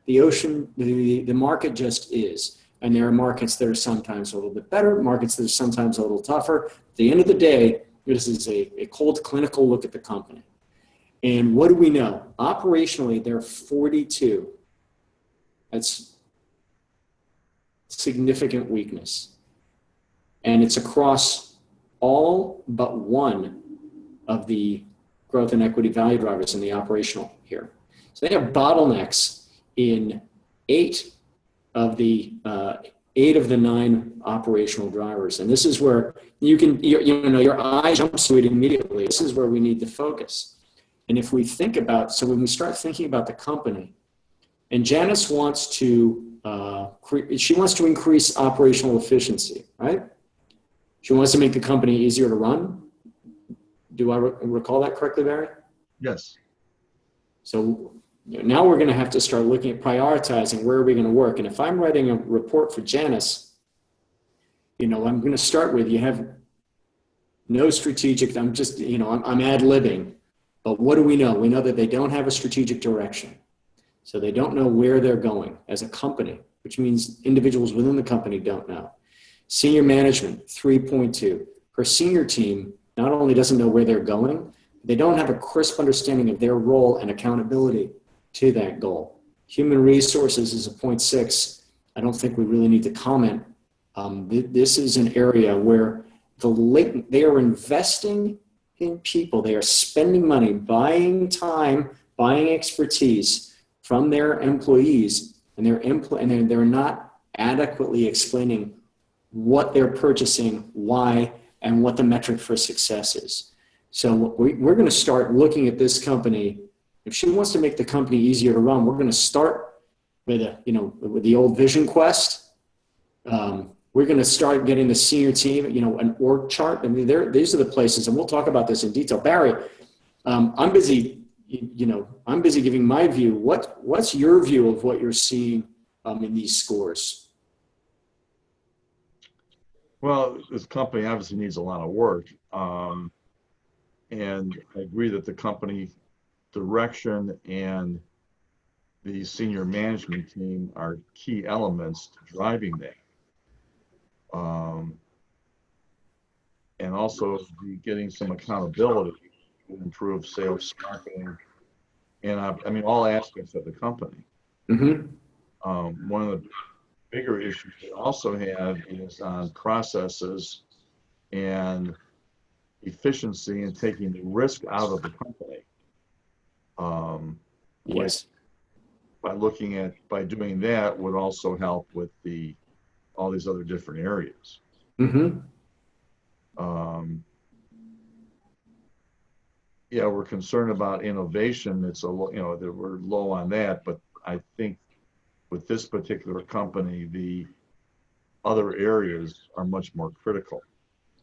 The ocean, the market just is. And there are markets that are sometimes a little bit better, markets that are sometimes a little tougher. At the end of the day, this is a cold clinical look at the company. And what do we know? Operationally, they're 42. That's significant weakness. And it's across all but one of the growth and equity value drivers in the operational here. So they have bottlenecks in 8 of the 9 operational drivers. And this is where your eye jumps to it immediately. This is where we need to focus. And if we think about, so when we start thinking about the company, and Janice wants to, she wants to increase operational efficiency, right? She wants to make the company easier to run. Do I recall that correctly, Barry? Yes. So now we're going to have to start looking at prioritizing where are we going to work. And if I'm writing a report for Janice, I'm going to start with, you have no strategic, I'm ad-libbing. But what do we know? We know that they don't have a strategic direction. So they don't know where they're going as a company, which means individuals within the company don't know. Senior management, 3.2. Her senior team not only doesn't know where they're going, they don't have a crisp understanding of their role and accountability to that goal. Human resources is a 0.6. I don't think we really need to comment. This is an area where they are investing in people. They are spending money, buying time, buying expertise from their employees, and they're not adequately explaining what they're purchasing, why, and what the metric for success is. So we're going to start looking at this company. If she wants to make the company easier to run, we're going to start with the old Vision Quest. We're going to start getting the senior team, an org chart. I mean, these are the places, and we'll talk about this in detail. Barry, I'm busy giving my view. What's your view of what you're seeing in these scores? Well, this company obviously needs a lot of work. And I agree that the company direction and the senior management team are key elements to driving that. And also getting some accountability to improve sales, marketing, and all aspects of the company. Mm-hmm. One of the bigger issues we also have is on processes and efficiency and taking the risk out of the company. Yes. By doing that would also help with all these other different areas. Mm-hmm. Yeah, we're concerned about innovation. It's that we're low on that, but I think with this particular company, the other areas are much more critical.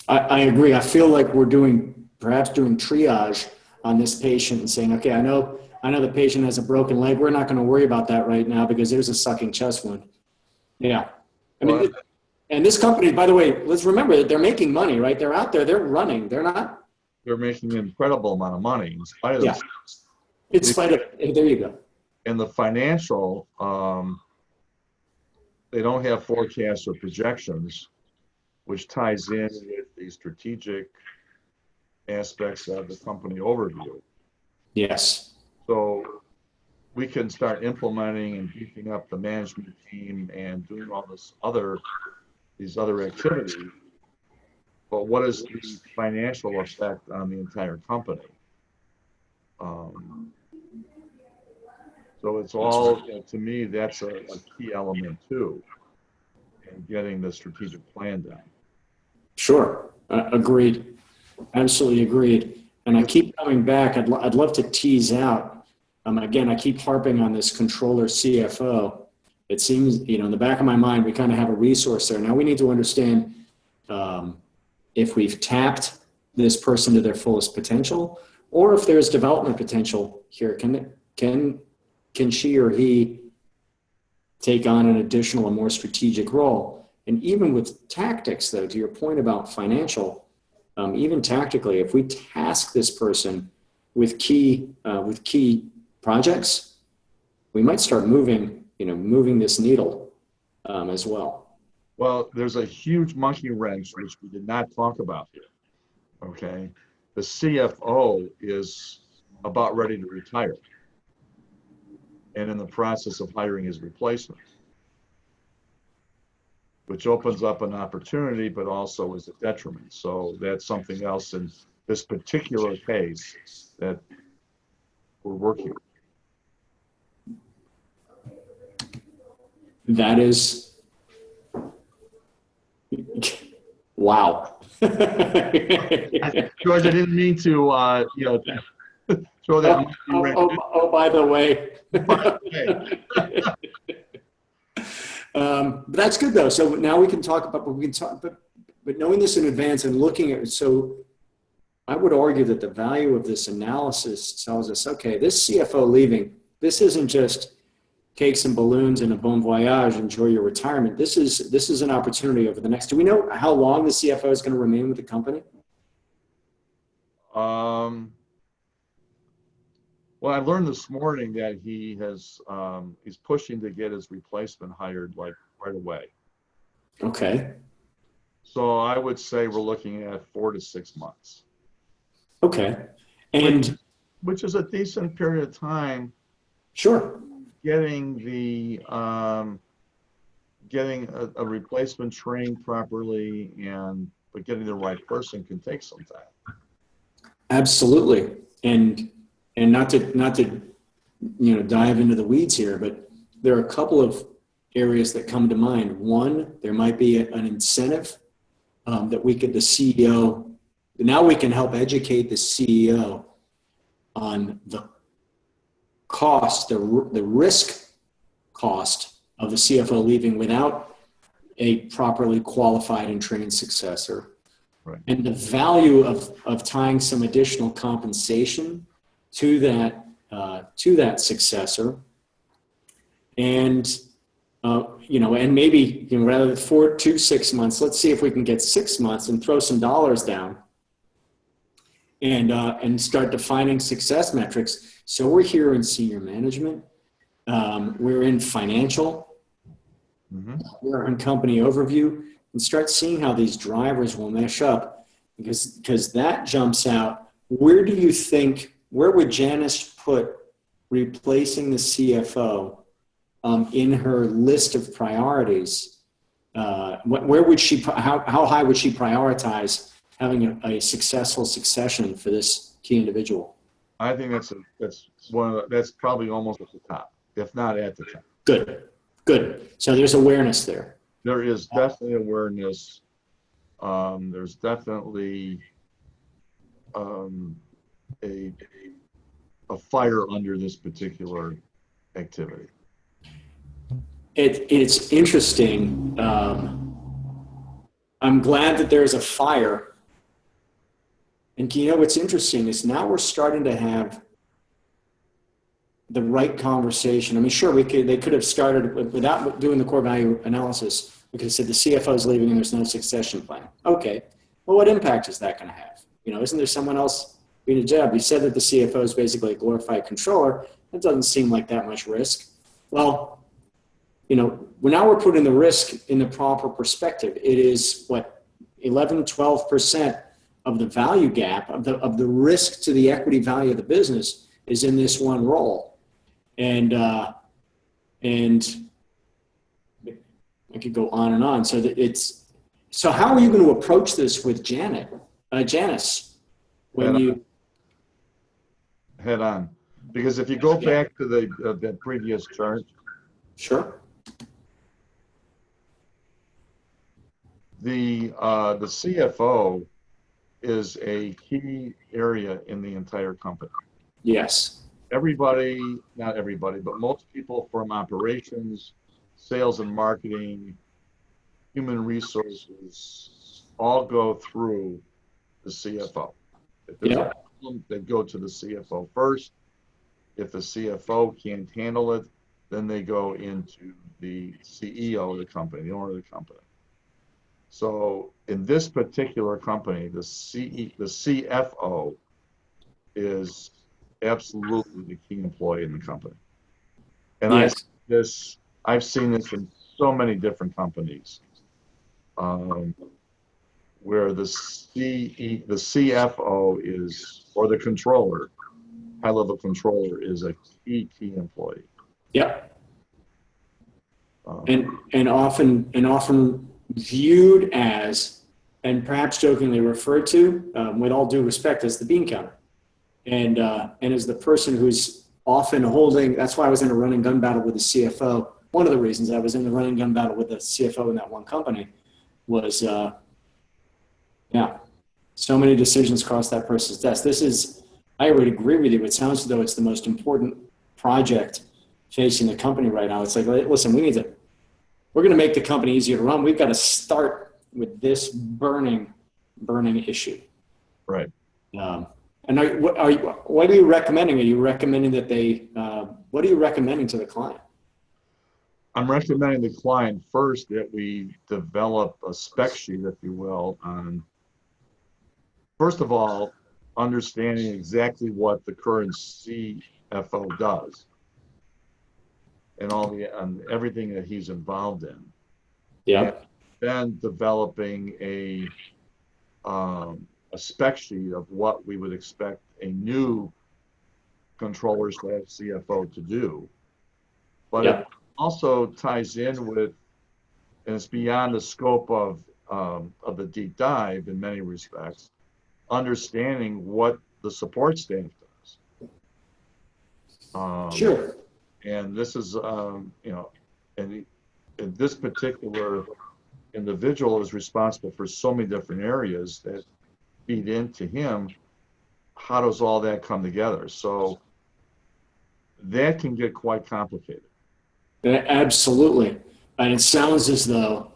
I agree. I feel like we're perhaps doing triage on this patient and saying, okay, I know the patient has a broken leg. We're not going to worry about that right now because there's a sucking chest wound. Yeah. And this company, by the way, let's remember that they're making money, right? They're out there, they're running, they're not. They're making an incredible amount of money in spite of this. In spite of, there you go. In the financial, they don't have forecasts or projections, which ties in with the strategic aspects of the company overview. Yes. So we can start implementing and beefing up the management team and doing all these other activities. But what is the financial effect on the entire company? So it's all, to me, that's a key element too, in getting the strategic plan done. Sure. Agreed. Absolutely agreed. And I keep coming back. I'd love to tease out. Again, I keep harping on this controller CFO. It seems, in the back of my mind, we kind of have a resource there. Now we need to understand if we've tapped this person to their fullest potential, or if there's development potential here. Can she or he take on an additional, a more strategic role? And even with tactics, though, to your point about financial, even tactically, if we task this person with key projects, we might start moving this needle as well. Well, there's a huge monkey wrench which we did not talk about here. Okay, the CFO is about ready to retire, and in the process of hiring his replacement, which opens up an opportunity, but also is a detriment. So that's something else in this particular case that we're working on. That is, wow. George, I didn't mean to, throw that. By the way. But that's good though. So now we can talk about, but knowing this in advance and looking at it. So I would argue that the value of this analysis tells us, okay, this CFO leaving, this isn't just cakes and balloons and a bon voyage, enjoy your retirement. This is an opportunity over the next, do we know how long the CFO is going to remain with the company? Well, I learned this morning that he has, he's pushing to get his replacement hired like right away. Okay. So I would say we're looking at 4 to 6 months. Okay. And which is a decent period of time. Sure. Getting a replacement trained properly but getting the right person can take some time. Absolutely. And not to dive into the weeds here, but there are a couple of areas that come to mind. One, there might be an incentive that the CEO, now we can help educate the CEO on the cost, the risk cost of the CFO leaving without a properly qualified and trained successor. Right. And the value of tying some additional compensation to that successor, and and maybe rather than 4 to 6 months, let's see if we can get 6 months and throw some dollars down, and start defining success metrics. So we're here in senior management, we're in financial, we're in company overview, and start seeing how these drivers will mesh up, because that jumps out. Where would Janice put replacing the CFO in her list of priorities? Where would she? How high would she prioritize having a successful succession for this key individual? I think that's probably almost at the top, if not at the top. Good. So there's awareness there. There is definitely awareness. There's definitely a fire under this particular activity. It's interesting. I'm glad that there's a fire. And what's interesting is now we're starting to have the right conversation. I mean, sure, they could have started without doing the core value analysis. Because I said the CFO is leaving and there's no succession plan. Okay, well, what impact is that going to have? Isn't there someone else doing the job? You said that the CFO is basically a glorified controller. That doesn't seem like that much risk. Well, now we're putting the risk in the proper perspective. It is 11, 12% of the value gap of the risk to the equity value of the business is in this one role. And I could go on and on. So how are you going to approach this with Janice? Head on. Because if you go back to the previous chart. Sure. The CFO is a key area in the entire company. Yes. Not everybody, but most people from operations, sales and marketing, human resources, all go through the CFO. If there's a problem, they go to the CFO first. If the CFO can't handle it, then they go into the CEO of the company, the owner of the company. So in this particular company, the CFO is absolutely the key employee in the company. And yes. I've seen this in so many different companies, where the CFO is, or the controller, high-level controller, is a key employee. Yep. And often viewed as, and perhaps jokingly referred to, with all due respect, as the bean counter, and as the person who's often holding. That's why I was in a run and gun battle with the CFO. One of the reasons I was in the run and gun battle with the CFO in that one company was, so many decisions cross that person's desk. I would agree with you. It sounds as though it's the most important project facing the company right now. It's like, listen, we're going to make the company easier to run. We've got to start with this burning issue. Right. And what are you recommending? Are you recommending that what are you recommending to the client? I'm recommending the client first that we develop a spec sheet, if you will, on, first of all, understanding exactly what the current CFO does and everything that he's involved in. Yeah. And then developing a spec sheet of what we would expect a new controller/CFO to do. But it also ties in with, and it's beyond the scope of the deep dive in many respects, understanding what the support staff does. Sure. And this is, and this particular individual is responsible for so many different areas that feed into him. How does all that come together? So that can get quite complicated. Absolutely. And it sounds as though,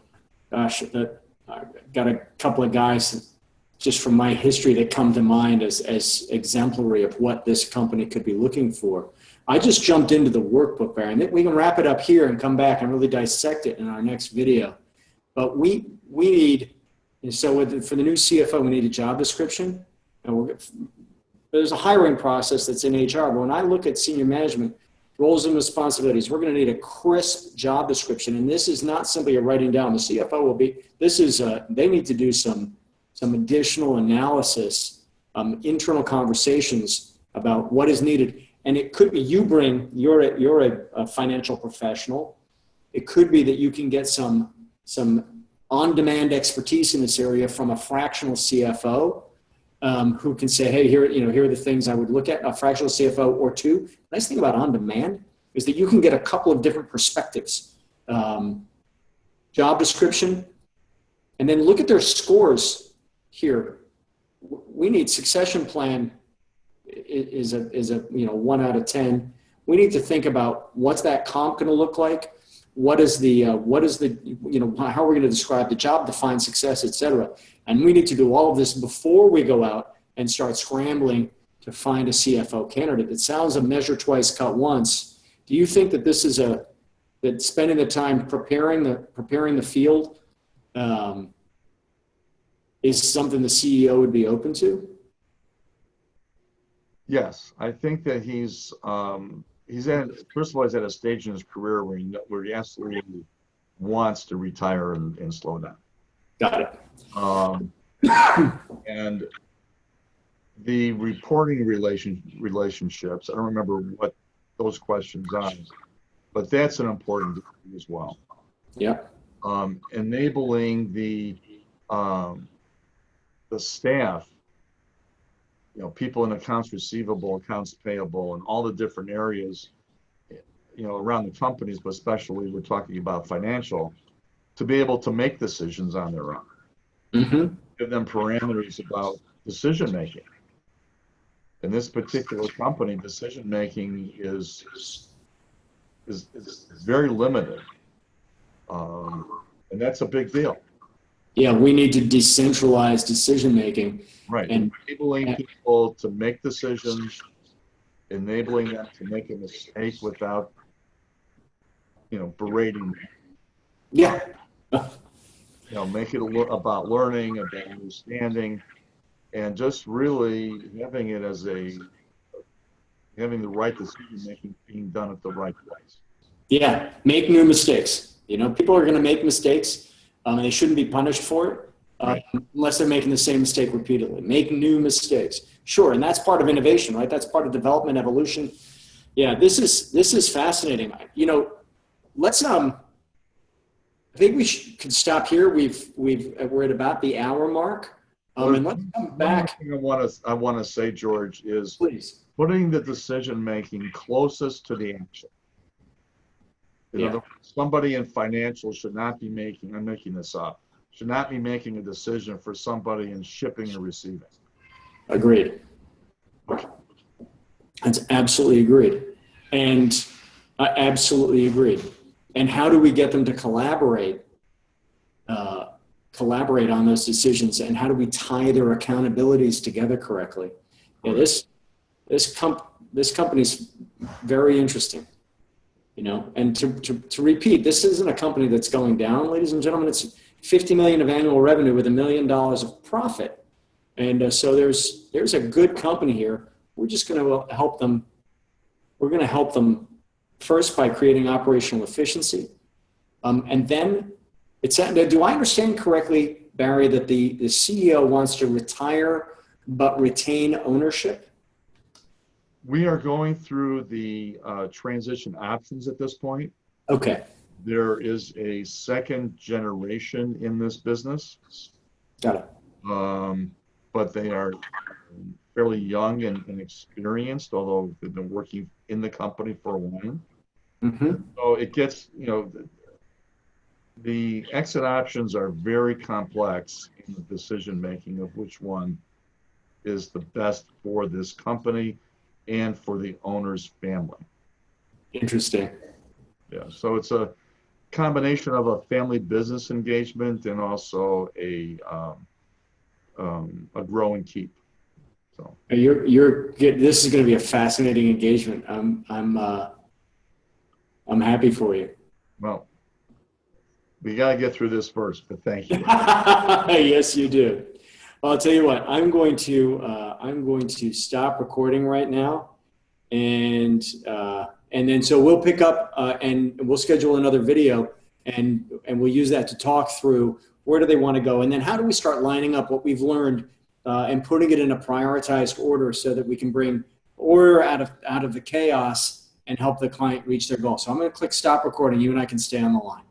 gosh, that I've got a couple of guys just from my history that come to mind as exemplary of what this company could be looking for. I just jumped into the workbook, Baron. We can wrap it up here and come back and really dissect it in our next video. But we need, for the new CFO, we need a job description. And there's a hiring process that's in HR. But when I look at senior management roles and responsibilities, we're going to need a crisp job description. And this is not simply a writing down. The CFO will be, they need to do some additional analysis, internal conversations about what is needed. And it could be you're a financial professional. It could be that you can get some on-demand expertise in this area from a fractional CFO who can say, hey, here are the things I would look at, a fractional CFO or two. The nice thing about on-demand is that you can get a couple of different perspectives. Job description, and then look at their scores here. We need succession plan is a 1 out of 10. We need to think about what's that comp going to look like. How are we going to describe the job, define success, et cetera. And we need to do all of this before we go out and start scrambling to find a CFO candidate. It sounds a measure twice, cut once. Do you think that this is that spending the time preparing the field is something the CEO would be open to? Yes, I think that he's first of all, he's at a stage in his career where he absolutely wants to retire and slow down. Got it. And the reporting relationships, I don't remember what those questions are, but that's an important thing as well. Yeah. Enabling the staff, people in accounts receivable, accounts payable, and all the different areas, around the companies, but especially we're talking about financial, to be able to make decisions on their own. Mm-hmm. Give them parameters about decision making. In this particular company, decision making is very limited, and that's a big deal. Yeah, we need to decentralize decision making. Right. And enabling people to make decisions, enabling them to make a mistake without, berating them. yeah. Make it about learning, about understanding, and just really having the right decision making being done at the right place. Yeah, make new mistakes. People are going to make mistakes, and they shouldn't be punished for it. Right. Unless they're making the same mistake repeatedly. Make new mistakes. Sure, and that's part of innovation, right? That's part of development, evolution. Yeah, this is fascinating. Let's I think we could stop here. We're at about the hour mark. And let's come back. One thing I want to say, George, is please putting the decision making closest to the action. Somebody in financial should not be making. I'm making this up. Should not be making a decision for somebody in shipping and receiving. Agreed. That's absolutely agreed. And I absolutely agreed. And how do we get them to collaborate on those decisions, and how do we tie their accountabilities together correctly? Yeah, this company's very interesting. And to repeat, this isn't a company that's going down, ladies and gentlemen. It's $50 million of annual revenue with $1 million of profit. And so there's a good company here. We're just going to help them. We're going to help them first by creating operational efficiency. And then do I understand correctly, Barry, that the CEO wants to retire but retain ownership? We are going through the transition options at this point. Okay. There is a second generation in this business. Got it. But they are fairly young and inexperienced, although they've been working in the company for a while. Mm-hmm. So it gets, the exit options are very complex in the decision making of which one is the best for this company and for the owner's family. Interesting. Yeah, so it's a combination of a family business engagement and also a grow and keep. So this is going to be a fascinating engagement. I'm happy for you. Well, we got to get through this first, but thank you. Yes, you do. Well, I'll tell you what. I'm going to stop recording right now, and then so we'll pick up and we'll schedule another video, and we'll use that to talk through where do they want to go, and then how do we start lining up what we've learned and putting it in a prioritized order so that we can bring order out of the chaos and help the client reach their goal. So I'm going to click stop recording. You and I can stay on the line.